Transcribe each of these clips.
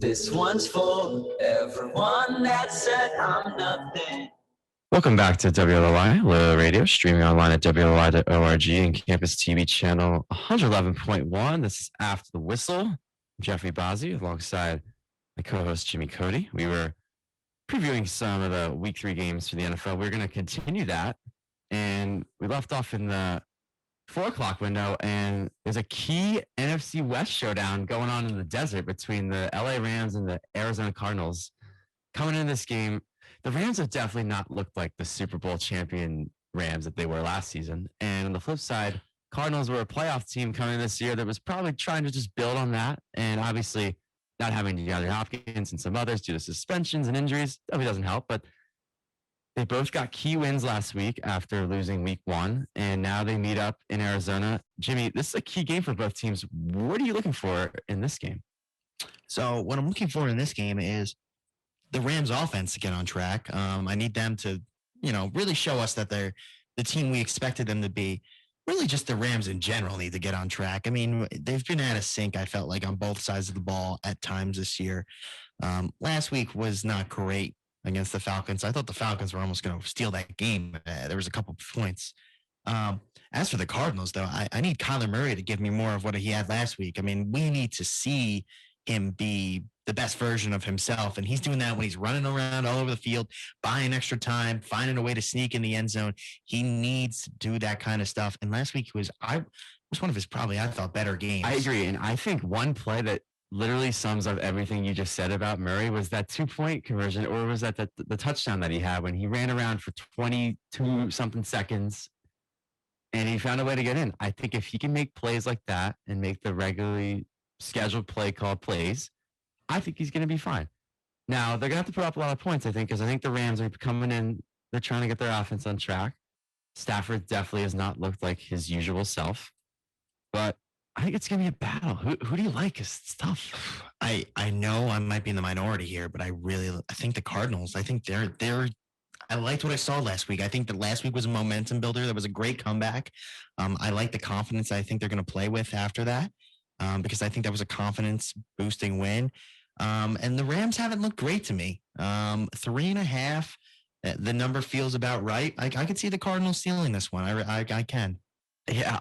This one's for everyone that said I'm nothing. Welcome back to WLOI Low Radio, streaming online at WLOI.org and Campus TV channel 111.1. This is After the Whistle. I'm Jeffrey Bozzi alongside my co-host Jimmy Cody. We were previewing some of the Week 3 games for the NFL. We're going to continue that, and we left off in the 4 o'clock window, and there's a key NFC West showdown going on in the desert between the LA Rams and the Arizona Cardinals. Coming in this game, the Rams have definitely not looked like the Super Bowl champion Rams that they were last season. And on the flip side, Cardinals were a playoff team coming this year that was probably trying to just build on that. And obviously not having DeAndre Hopkins and some others due to suspensions and injuries definitely doesn't help. But they both got key wins last week after losing week 1. And now they meet up in Arizona. Jimmy, this is a key game for both teams. What are you looking for in this game? So what I'm looking for in this game is the Rams offense to get on track. I need them to, really show us that they're the team we expected them to be. Really just the Rams in general need to get on track. I mean, they've been out of sync, I felt like, on both sides of the ball at times this year. Last week was not great against the Falcons. I thought the Falcons were almost going to steal that game. There was a couple of points. As for the Cardinals, though, I need Kyler Murray to give me more of what he had last week. I mean, we need to see him be the best version of himself. And he's doing that when he's running around all over the field, buying extra time, finding a way to sneak in the end zone. He needs to do that kind of stuff. And last week was one of his probably, I thought, better games. I agree. And I think one play that literally sums up everything you just said about Murray was that 2-point conversion, or was that the touchdown that he had when he ran around for 22 something seconds and he found a way to get in. I think if he can make plays like that and make the regularly scheduled play called plays, I think he's going to be fine. Now, they're going to have to put up a lot of points, I think, because I think the Rams are coming in. They're trying to get their offense on track. Stafford definitely has not looked like his usual self. But I think it's going to be a battle. Who do you like? It's tough. I know I might be in the minority here, but I think the Cardinals, I think I liked what I saw last week. I think that last week was a momentum builder. That was a great comeback. I like the confidence I think they're going to play with after that. Because I think that was a confidence-boosting win. And the Rams haven't looked great to me. 3.5, the number feels about right. I could see the Cardinals stealing this one. I can. Yeah,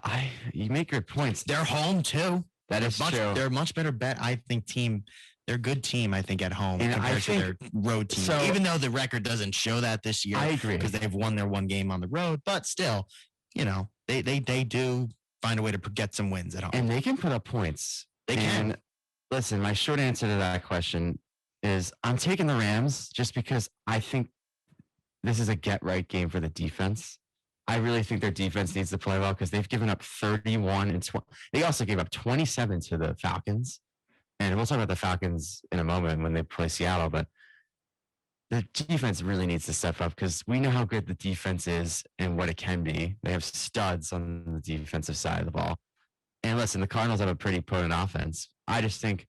you make good points. They're home, too. That is true. They're a much better bet, I think, team. They're a good team, I think, at home compared to their road team. So, even though the record doesn't show that this year. I agree. Because they've won their one game on the road. But still, they do find a way to get some wins at home. And they can put up points. They can. Listen, my short answer to that question is I'm taking the Rams just because I think this is a get-right game for the defense. I really think their defense needs to play well because they've given up 31 and 20. They also gave up 27 to the Falcons. And we'll talk about the Falcons in a moment when they play Seattle, but the defense really needs to step up because we know how good the defense is and what it can be. They have studs on the defensive side of the ball. And listen, the Cardinals have a pretty potent offense. I just think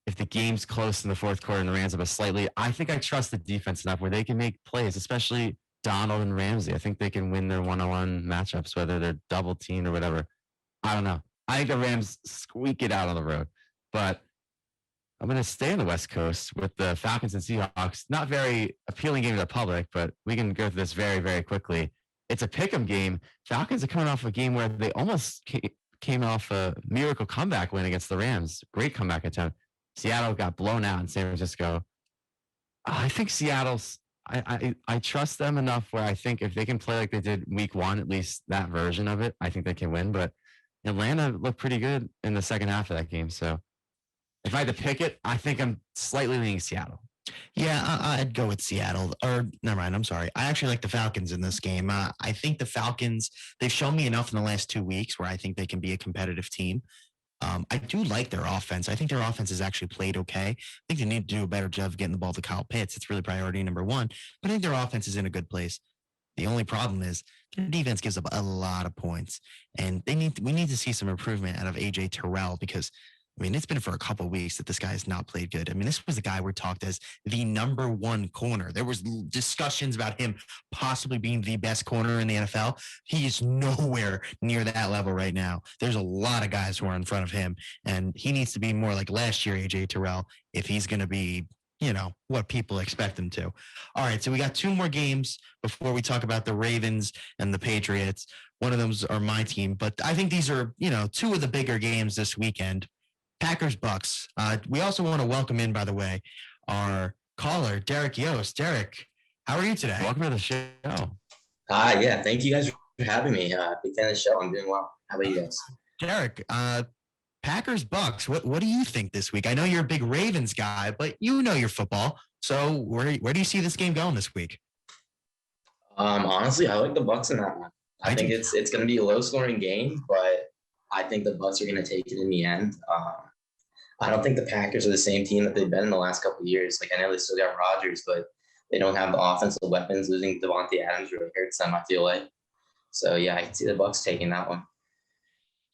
if the game's close in the fourth quarter and the Rams have a slightly, I think I trust the defense enough where they can make plays, especially Donald and Ramsey. I think they can win their one-on-one matchups, whether they're double teamed or whatever. I don't know. I think the Rams squeak it out on the road, but I'm going to stay on the West Coast with the Falcons and Seahawks. Not very appealing game to the public, but we can go through this very, very quickly. It's a pick'em game. Falcons are coming off a game where they almost came off a miracle comeback win against the Rams. Great comeback attempt. Seattle got blown out in San Francisco. I think Seattle's, I trust them enough where I think if they can play like they did week 1, at least that version of it, I think they can win. But Atlanta looked pretty good in the second half of that game. So if I had to pick it, I think I'm slightly leaning Seattle. Yeah, I'd go with Seattle. Or never mind, I'm sorry. I actually like the Falcons in this game. I think the Falcons, they've shown me enough in the last 2 weeks where I think they can be a competitive team. I do like their offense. I think their offense has actually played okay. I think they need to do a better job of getting the ball to Kyle Pitts. It's really priority number 1. But I think their offense is in a good place. The only problem is their defense gives up a lot of points. And we need to see some improvement out of A.J. Terrell because I mean, it's been for a couple of weeks that this guy has not played good. I mean, this was the guy we're talked as the number one corner. There was discussions about him possibly being the best corner in the NFL. He is nowhere near that level right now. There's a lot of guys who are in front of him, and he needs to be more like last year, AJ Terrell, if he's going to be, what people expect him to. All right, so we got 2 more games before we talk about the Ravens and the Patriots. One of them's are my team, but I think these are, 2 of the bigger games this weekend. Packers Bucks. We also want to welcome in, by the way, our caller, Derek Yost. Derek, how are you today? Welcome to the show. Hi, yeah. Thank you guys for having me. Big fan of the show. I'm doing well. How about you guys? Derek, Packers Bucks. What do you think this week? I know you're a big Ravens guy, but you know your football. So where do you see this game going this week? Honestly, I like the Bucks in that one. I think it's going to be a low scoring game, but I think the Bucks are going to take it in the end. I don't think the Packers are the same team that they've been in the last couple of years. Like, I know they still got Rodgers, but they don't have the offensive weapons. Losing Devontae Adams really hurts them, I feel like. So, yeah, I can see the Bucks taking that one.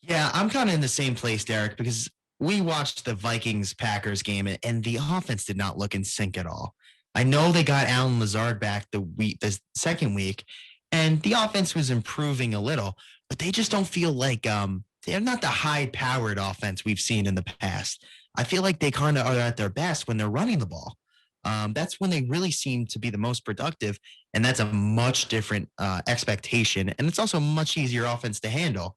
Yeah, I'm kind of in the same place, Derek, because we watched the Vikings-Packers game, and the offense did not look in sync at all. I know they got Alan Lazard back the second week, and the offense was improving a little, but they just don't feel like they're not the high-powered offense we've seen in the past. I feel like they kind of are at their best when they're running the ball. That's when they really seem to be the most productive, and that's a much different expectation, and it's also a much easier offense to handle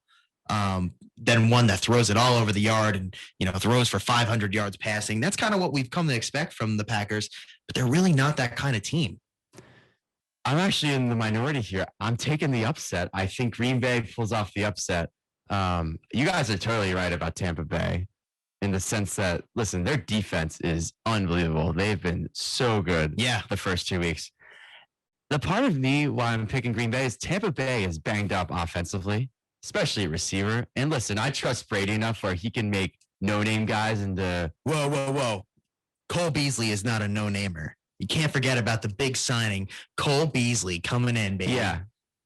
than one that throws it all over the yard and throws for 500 yards passing. That's kind of what we've come to expect from the Packers, but they're really not that kind of team. I'm actually in the minority here. I'm taking the upset. I think Green Bay pulls off the upset. You guys are totally right about Tampa Bay in the sense that, listen, their defense is unbelievable. They've been so good the first 2 weeks. The part of me why I'm picking Green Bay is Tampa Bay is banged up offensively, especially at receiver. And listen, I trust Brady enough where he can make no-name guys into... Whoa. Cole Beasley is not a no-namer. You can't forget about the big signing, Cole Beasley coming in, baby. Yeah.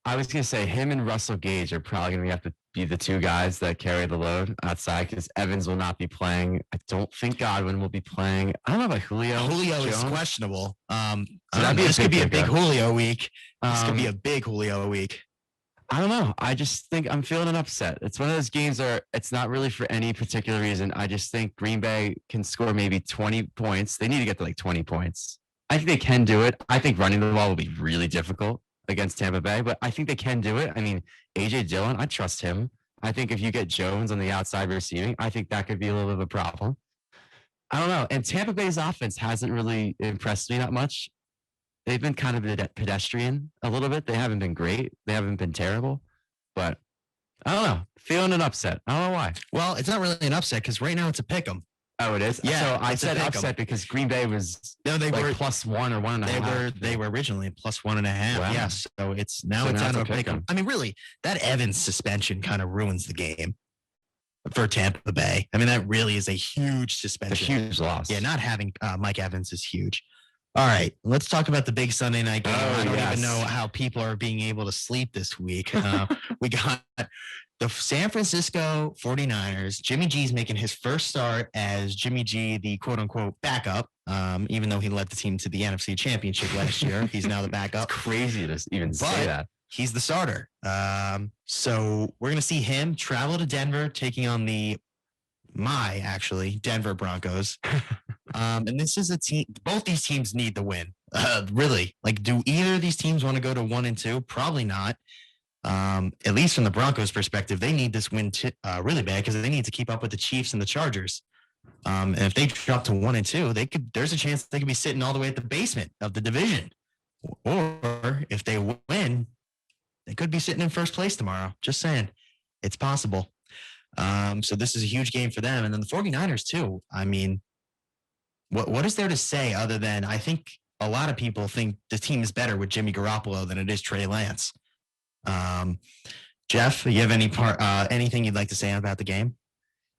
I was going to say him and Russell Gage are probably going to have to be the 2 guys that carry the load outside because Evans will not be playing. I don't think Godwin will be playing. I don't know about Julio. Julio is questionable. This could be a big Julio week. This could be a big Julio week. I don't know. I just think I'm feeling an upset. It's one of those games where it's not really for any particular reason. I just think Green Bay can score maybe 20 points. They need to get to like 20 points. I think they can do it. I think running the ball will be really difficult against Tampa Bay, but I think they can do it. I mean, A.J. Dillon, I trust him. I think if you get Jones on the outside receiving, I think that could be a little bit of a problem. I don't know. And Tampa Bay's offense hasn't really impressed me that much. They've been kind of pedestrian a little bit. They haven't been great. They haven't been terrible. But I don't know. Feeling an upset. I don't know why. Well, it's not really an upset because right now it's a pick 'em. Oh, it is? Yeah. So I said upset because Green Bay was they were +1 or 1.5. They were originally +1.5. Wow. Yes. So it's now it's on a pick 'em. I mean, really, that Evans suspension kind of ruins the game for Tampa Bay. I mean, that really is a huge suspension. A huge loss. Yeah, not having Mike Evans is huge. All right, let's talk about the big Sunday night game. I don't even know how people are being able to sleep this week. We got the San Francisco 49ers. Jimmy G's making his first start as Jimmy G, the quote-unquote backup, even though he led the team to the NFC Championship last year. He's now the backup. It's crazy to even say that. He's the starter. So we're going to see him travel to Denver, taking on Denver Broncos. And this is a team, both these teams need the win. Really, like, do either of these teams want to go to 1-2? Probably not. At least from the Broncos' perspective, they need this win really bad because they need to keep up with the Chiefs and the Chargers. And if they drop to 1-2, there's a chance they could be sitting all the way at the basement of the division. Or if they win, they could be sitting in first place tomorrow. Just saying, it's possible. So this is a huge game for them. And then the 49ers too. I mean, what is there to say other than I think a lot of people think the team is better with Jimmy Garoppolo than it is Trey Lance. Jeff, you have anything you'd like to say about the game?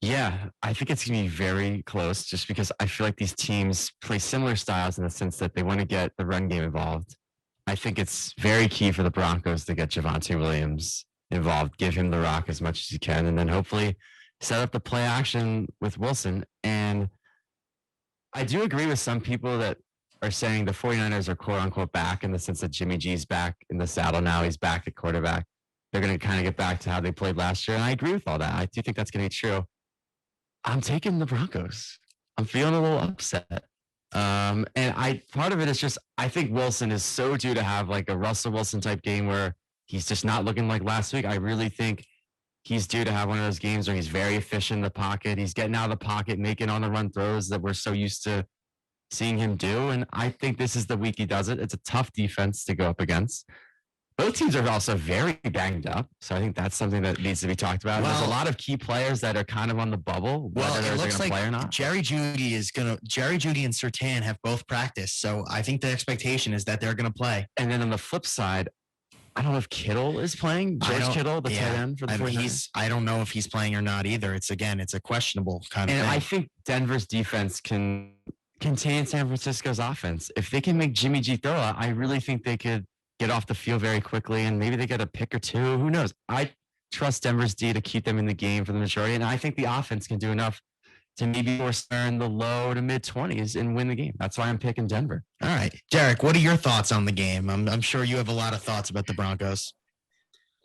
Yeah, I think it's going to be very close just because I feel like these teams play similar styles in the sense that they want to get the run game involved. I think it's very key for the Broncos to get Javonte Williams involved, give him the rock as much as you can, and then hopefully set up the play action with Wilson. And I do agree with some people that are saying the 49ers are quote unquote back in the sense that Jimmy G's back in the saddle now. He's back at quarterback. They're going to kind of get back to how they played last year. And I agree with all that. I do think that's going to be true. I'm taking the Broncos. I'm feeling a little upset. And part of it is just, I think Wilson is so due to have like a Russell Wilson type game where he's just not looking like last week. I really think he's due to have one of those games where he's very efficient in the pocket. He's getting out of the pocket, making on the run throws that we're so used to seeing him do. And I think this is the week he does it. It's a tough defense to go up against. Both teams are also very banged up. So I think that's something that needs to be talked about. There's a lot of key players that are kind of on the bubble, whether they're going to play or not. Jerry Jeudy and Surtain have both practiced. So I think the expectation is that they're going to play. And then on the flip side, I don't know if Kittle is playing. George Kittle, the tight end for the 49ers. I don't know if he's playing or not either. It's a questionable kind of thing. And I think Denver's defense can contain San Francisco's offense. If they can make Jimmy G throw, I really think they could get off the field very quickly, and maybe they get a pick or two. Who knows? I trust Denver's D to keep them in the game for the majority, and I think the offense can do enough to maybe force in the low to mid 20s and win the game. That's why I'm picking Denver. All right, Derek, what are your thoughts on the game? I'm sure you have a lot of thoughts about the Broncos.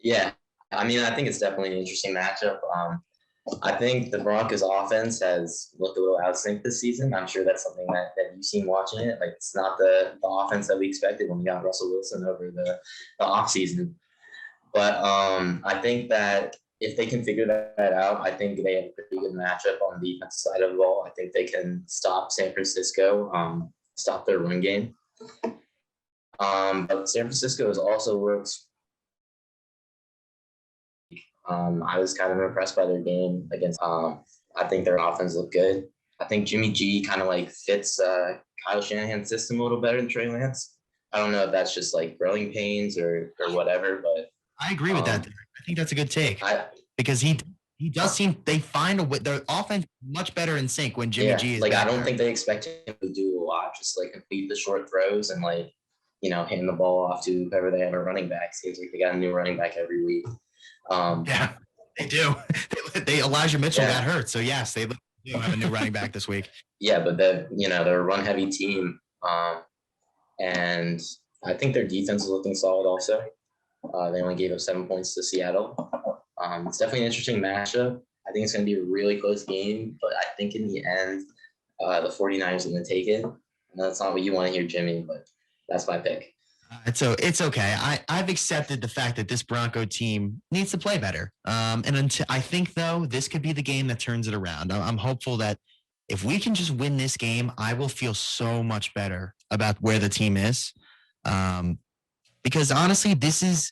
Yeah, I mean, I think it's definitely an interesting matchup. I think the Broncos offense has looked a little out of sync this season. I'm sure that's something that you've seen watching it. Like, it's not the offense that we expected when we got Russell Wilson over the offseason. But I think that if they can figure that out, I think they have a pretty good matchup on the defensive side of the ball. I think they can stop San Francisco, stop their run game. But San Francisco has also worked. I was kind of impressed by their game against. I think their offense looked good. I think Jimmy G kind of like fits Kyle Shanahan's system a little better than Trey Lance. I don't know if that's just like growing pains or whatever, but I agree with that. I think that's a good take because he does seem they find a way. Their offense much better in sync when Jimmy G is like. back I don't there. think they expect him to do a lot. Just like complete the short throws and like hand the ball off to whoever they have a running back. Seems like they got a new running back every week. Yeah, they do. They Elijah Mitchell got hurt, so yes, they do have a new running back this week. Yeah, but they're a run heavy team, and I think their defense is looking solid. Also, they only gave up 7 points to Seattle. It's definitely an interesting matchup. I think it's going to be a really close game, but I think in the end, the 49ers are going to take it. And that's not what you want to hear, Jimmy, but that's my pick. It's okay. I've accepted the fact that this Bronco team needs to play better. And I think, though, this could be the game that turns it around. I'm hopeful that if we can just win this game, I will feel so much better about where the team is. Because honestly, this is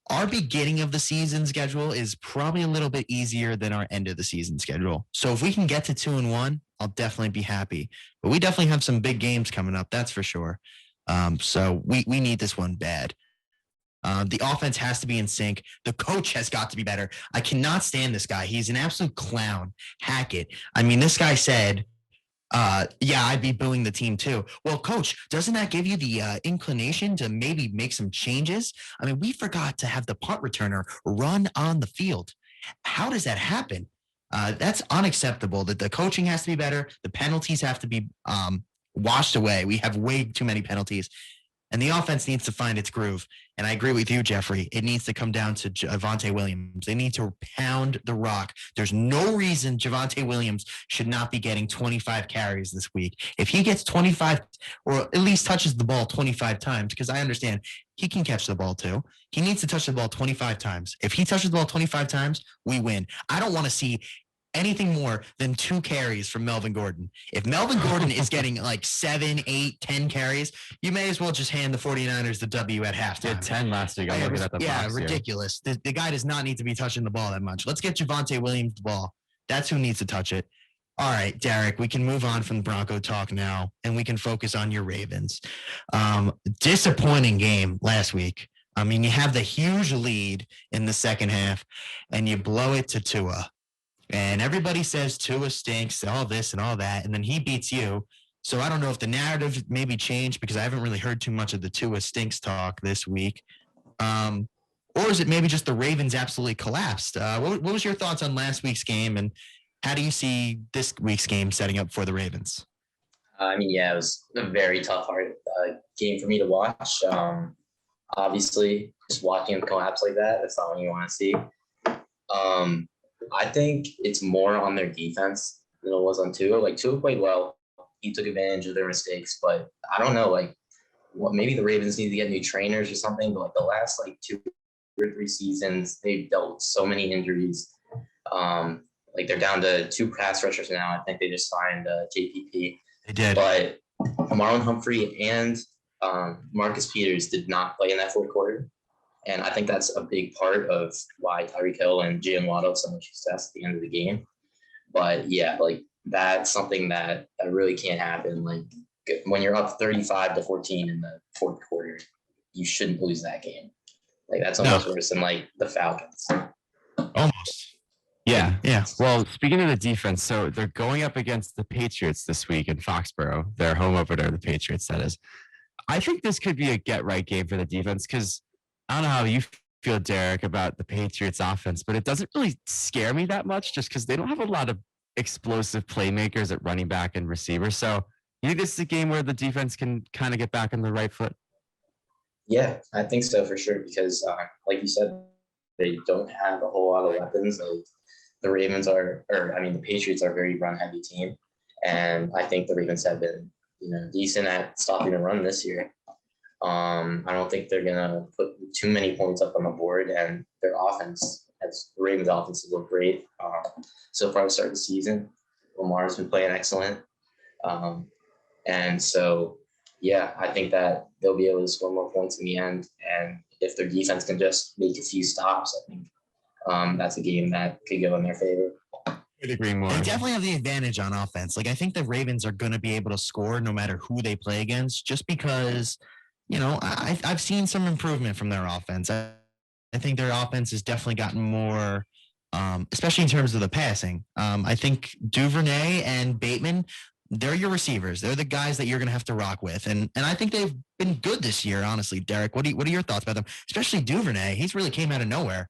our beginning of the season schedule is probably a little bit easier than our end of the season schedule. So if we can get to 2-1, I'll definitely be happy. But we definitely have some big games coming up. That's for sure. So we need this one bad. The offense has to be in sync. The coach has got to be better. I cannot stand this guy. He's an absolute clown. Hackett. I mean, this guy said, I'd be booing the team too. Well, coach, doesn't that give you the inclination to maybe make some changes? I mean, we forgot to have the punt returner run on the field. How does that happen? That's unacceptable. That the coaching has to be better. The penalties have to be washed away. We have way too many penalties. And the offense needs to find its groove. And I agree with you, Jeffrey. It needs to come down to Javonte Williams. They need to pound the rock. There's no reason Javonte Williams should not be getting 25 carries this week. If he gets 25 or at least touches the ball 25 times, because I understand he can catch the ball too. He needs to touch the ball 25 times. If he touches the ball 25 times, we win. I don't want to see anything more than 2 carries from Melvin Gordon. If Melvin Gordon is getting like 7, 8, 10 carries, you may as well just hand the 49ers the W at halftime. He had 10 last week. I'm looking at the box ridiculous. The guy does not need to be touching the ball that much. Let's get Javonte Williams the ball. That's who needs to touch it. All right, Derek, we can move on from the Bronco talk now, and we can focus on your Ravens. Disappointing game last week. I mean, you have the huge lead in the second half, and you blow it to Tua. And everybody says Tua stinks, all this and all that, and then he beats you. So I don't know if the narrative maybe changed because I haven't really heard too much of the Tua stinks talk this week. or is it maybe just the Ravens absolutely collapsed? What was your thoughts on last week's game, and how do you see this week's game setting up for the Ravens? I mean, yeah, it was a very tough, hard game for me to watch. Obviously, just watching them collapse like that, that's not what you want to see. I think it's more on their defense than it was on Tua. Like, Tua played well. He took advantage of their mistakes, but I don't know, like, what maybe the Ravens need to get new trainers or something, but like the last like 2 or 3 seasons, they've dealt with so many injuries. Like they're down to 2 pass rushers now. I think they just signed JPP. They did. But Marlon Humphrey and Marcus Peters did not play in that fourth quarter. And I think that's a big part of why Tyreek Hill and Jalen Waddle had so much success at the end of the game. But yeah, like that's something that really can't happen. Like when you're up 35-14 in the fourth quarter, you shouldn't lose that game. Like that's almost worse than like the Falcons. Almost. Yeah. Yeah. Well, speaking of the defense, so they're going up against the Patriots this week in Foxborough. Their home opener, the Patriots, that is. I think this could be a get-right game for the defense because I don't know how you feel, Derek, about the Patriots offense, but it doesn't really scare me that much just because they don't have a lot of explosive playmakers at running back and receiver. So you think this is a game where the defense can kind of get back on the right foot? Yeah, I think so for sure because, like you said, they don't have a whole lot of weapons. Like the Ravens the Patriots are a very run-heavy team, and I think the Ravens have been, decent at stopping the run this year. I don't think they're gonna put too many points up on the board, and their offense, the Ravens' offense, has looked great so far to start the season. Lamar's been playing excellent, and so. Yeah, I think that they'll be able to score more points in the end. And if their defense can just make a few stops, I think that's a game that could go in their favor. I'd agree more. They definitely have the advantage on offense. Like I think the Ravens are going to be able to score no matter who they play against, just because, I've seen some improvement from their offense. I think their offense has definitely gotten more, especially in terms of the passing. I think Duvernay and Bateman, they're your receivers. They're the guys that you're going to have to rock with. And I think they've been good this year, honestly. Derek, what are your thoughts about them? Especially Duvernay. He's really came out of nowhere.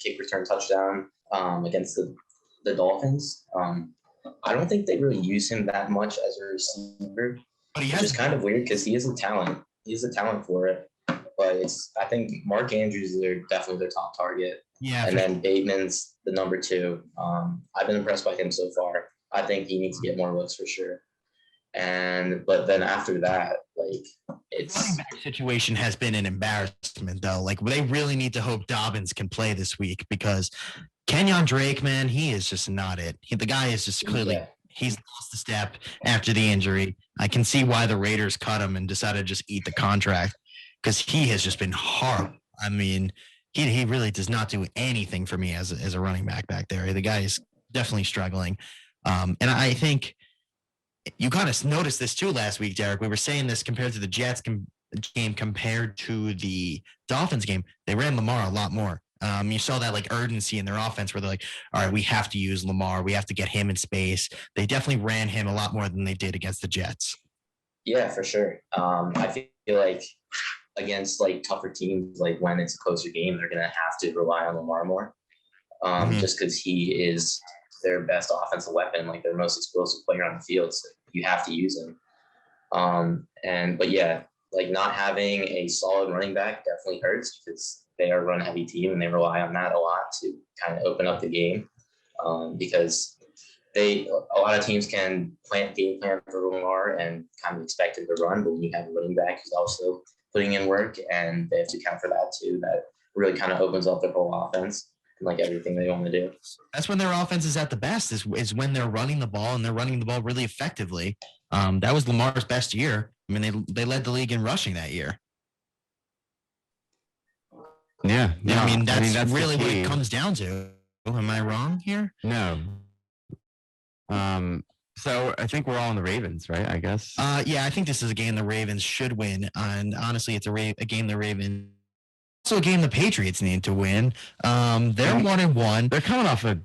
Kick return touchdown against the Dolphins. I don't think they really use him that much as a receiver, which is kind of weird because he is a talent. He has a talent for it. But I think Mark Andrews is definitely their top target. Yeah. And then Bateman's the number 2. I've been impressed by him so far. I think he needs to get more looks for sure. But then after that, like it's running back situation has been an embarrassment though. Like they really need to hope Dobbins can play this week because Kenyon Drake, man, he is just not it. The guy is just clearly he's lost a step after the injury. I can see why the Raiders cut him and decided to just eat the contract because he has just been horrible. I mean, he really does not do anything for me as a running back there. The guy is definitely struggling. And I think you kind of noticed this too last week, Derek. We were saying this compared to the Jets game compared to the Dolphins game. They ran Lamar a lot more. You saw that like urgency in their offense where they're like, all right, we have to use Lamar. We have to get him in space. They definitely ran him a lot more than they did against the Jets. Yeah, for sure. I feel like against like tougher teams, like when it's a closer game, they're going to have to rely on Lamar more just because he is their best offensive weapon, like their most explosive player on the field. So you have to use him. But yeah, like not having a solid running back definitely hurts because they are a run heavy team and they rely on that a lot to kind of open up the game because a lot of teams can game plan for Lamar and kind of expect him to run, but when you have a running back who's also putting in work and they have to account for that too, that really kind of opens up their whole offense and like everything they want to do. That's when their offense is at the best is when they're running the ball and they're running the ball really effectively. That was Lamar's best year. I mean, they led the league in rushing that year. Yeah. I mean, that's really what it comes down to. Am I wrong here? No. So I think we're all on the Ravens, right? I guess. Yeah, I think this is a game the Ravens should win, and honestly, it's a game the Ravens. Also, a game the Patriots need to win. They're 1-1. They're coming off a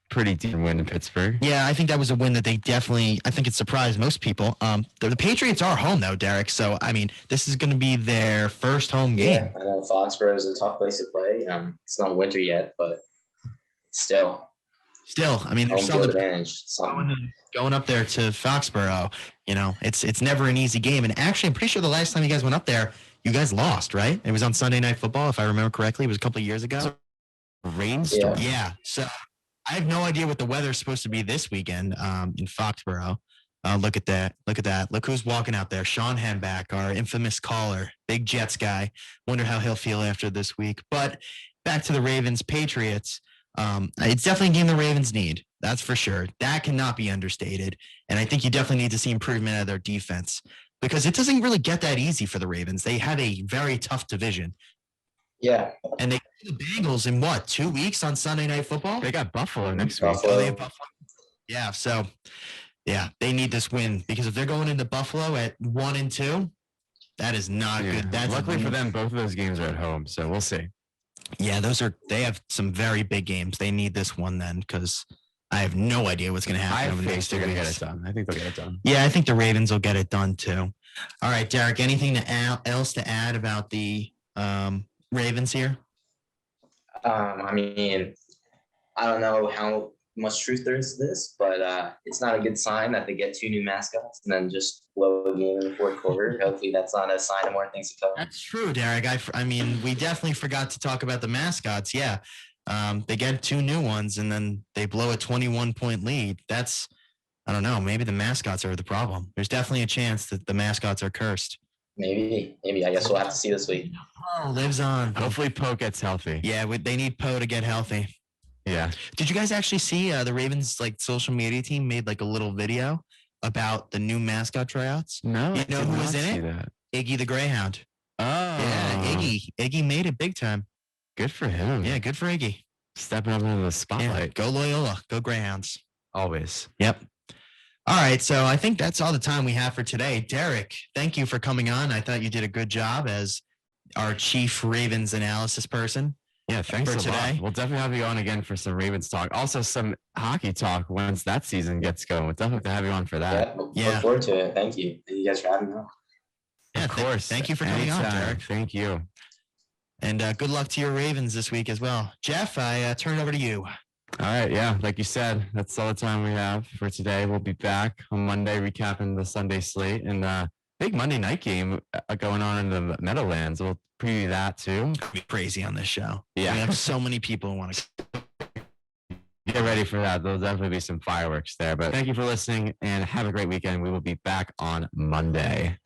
pretty decent win in Pittsburgh. Yeah, I think that was a win that they definitely. I think it surprised most people. The Patriots are home though, Derek. So I mean, this is going to be their first home game. Yeah, I know Foxborough is a tough place to play. It's not winter yet, but still, I mean, home there's field still advantage. going up there to Foxborough. You know, it's never an easy game. And actually, I'm pretty sure the last time you guys went up there, you guys lost, right? It was on Sunday Night Football, if I remember correctly. It was a couple of years ago. Rainstorm. Yeah. So I have no idea what the weather's supposed to be this weekend in Foxborough. Look at that. Look who's walking out there. Sean Henbach, our infamous caller, big Jets guy. Wonder how he'll feel after this week. But back to the Ravens Patriots. It's definitely a game the Ravens need. That's for sure. That cannot be understated. And I think you definitely need to see improvement out of their defense because it doesn't really get that easy for the Ravens. They have a very tough division. Yeah. And they the Bengals in 2 weeks on Sunday Night Football? They got Buffalo next week. Buffalo. Oh, they have Buffalo. Yeah, so they need this win because if they're going into Buffalo at 1-2, that is not good. That's luckily for them, both of those games are at home, so we'll see. Yeah, they have some very big games. They need this one then because I have no idea what's going to happen over the next 2 they're going to weeks. get it done. I think they'll get it done. Yeah, I think the Ravens will get it done too. All right, Derek, anything else to add about the Ravens here? I mean, I don't know how much truth there is to this, but it's not a good sign that they get 2 new mascots and then just blow a game in the fourth quarter. Hopefully that's not a sign of more things to come. That's true, Derek. I mean, we definitely forgot to talk about the mascots. Yeah. They get 2 new ones and then they blow a 21-point lead. I don't know. Maybe the mascots are the problem. There's definitely a chance that the mascots are cursed. Maybe. I guess we'll have to see this week. Oh, lives on. Hopefully Poe gets healthy. Yeah, they need Poe to get healthy. Yeah. Did you guys actually see the Ravens social media team made a little video about the new mascot tryouts? No. You know I did who not was in see it? that. Iggy the Greyhound. Oh. Yeah, Iggy made it big time. Good for him. Yeah, good for Iggy. Stepping up into the Yeah, spotlight. go Loyola. Go Greyhounds. Always. Yep. All right, so I think that's all the time we have for today. Derek, thank you for coming on. I thought you did a good job as our chief Ravens analysis person. Yeah, thanks For a today. lot. We'll definitely have you on again for some Ravens talk. Also, some hockey talk once that season gets going. We'll definitely have to have you on for that. Yeah, look forward to it. Thank you you guys for having me on. Yeah, Of course. Thank you for coming on, Anytime. Derek. Thank you. And good luck to your Ravens this week as well. Jeff, I turn it over to you. All right. Yeah. Like you said, that's all the time we have for today. We'll be back on Monday recapping the Sunday slate and big Monday night game going on in the Meadowlands. We'll preview that too. Be crazy on this show. Yeah. We have so many people who want to. Get ready for that. There'll definitely be some fireworks there. But thank you for listening and have a great weekend. We will be back on Monday.